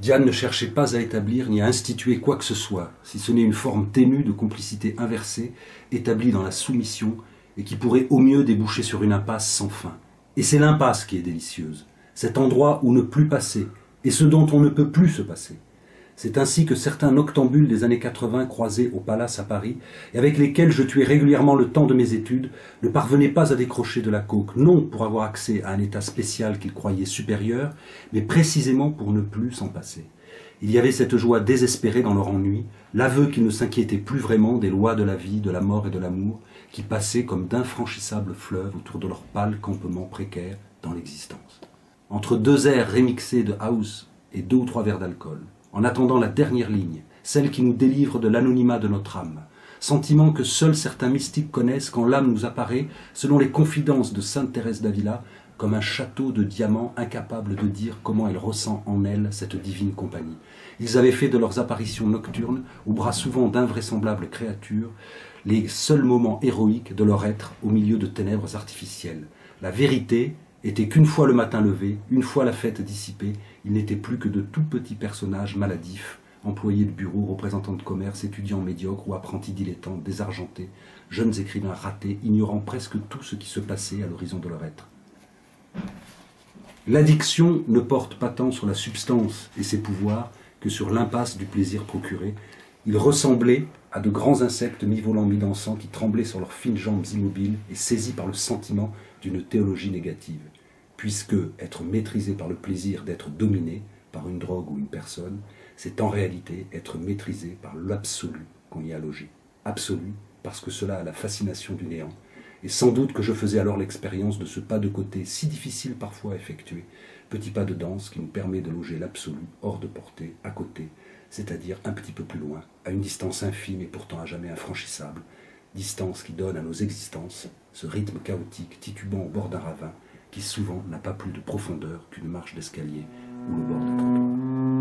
Diane ne cherchait pas à établir ni à instituer quoi que ce soit, si ce n'est une forme ténue de complicité inversée, établie dans la soumission, et qui pourrait au mieux déboucher sur une impasse sans fin. Et c'est l'impasse qui est délicieuse, cet endroit où ne plus passer, et ce dont on ne peut plus se passer. C'est ainsi que certains noctambules des années 80 croisés au Palace à Paris, et avec lesquels je tuais régulièrement le temps de mes études, ne parvenaient pas à décrocher de la coke, non pour avoir accès à un état spécial qu'ils croyaient supérieur, mais précisément pour ne plus s'en passer. Il y avait cette joie désespérée dans leur ennui, l'aveu qu'ils ne s'inquiétaient plus vraiment des lois de la vie, de la mort et de l'amour, qui passaient comme d'infranchissables fleuves autour de leur pâle campement précaire dans l'existence. Entre deux airs rémixés de house et 2 ou 3 verres d'alcool, en attendant la dernière ligne, celle qui nous délivre de l'anonymat de notre âme, sentiment que seuls certains mystiques connaissent quand l'âme nous apparaît, selon les confidences de sainte Thérèse d'Avila, comme un château de diamants incapable de dire comment elle ressent en elle cette divine compagnie. Ils avaient fait de leurs apparitions nocturnes, aux bras souvent d'invraisemblables créatures, les seuls moments héroïques de leur être au milieu de ténèbres artificielles. La vérité était qu'une fois le matin levé, une fois la fête dissipée, ils n'étaient plus que de tout petits personnages maladifs, employés de bureau, représentants de commerce, étudiants médiocres ou apprentis dilettantes, désargentés, jeunes écrivains ratés, ignorant presque tout ce qui se passait à l'horizon de leur être. L'addiction ne porte pas tant sur la substance et ses pouvoirs que sur l'impasse du plaisir procuré. Ils ressemblaient à de grands insectes mi-volants, mi-dansants qui tremblaient sur leurs fines jambes immobiles et saisis par le sentiment d'une théologie négative. Puisque être maîtrisé par le plaisir d'être dominé par une drogue ou une personne, c'est en réalité être maîtrisé par l'absolu qu'on y a logé. Absolu parce que cela a la fascination du néant. Et sans doute que je faisais alors l'expérience de ce pas de côté, si difficile parfois à effectuer, petit pas de danse qui nous permet de loger l'absolu hors de portée, à côté, c'est-à-dire un petit peu plus loin, à une distance infime et pourtant à jamais infranchissable, distance qui donne à nos existences ce rythme chaotique titubant au bord d'un ravin qui souvent n'a pas plus de profondeur qu'une marche d'escalier ou le bord d'un trottoir.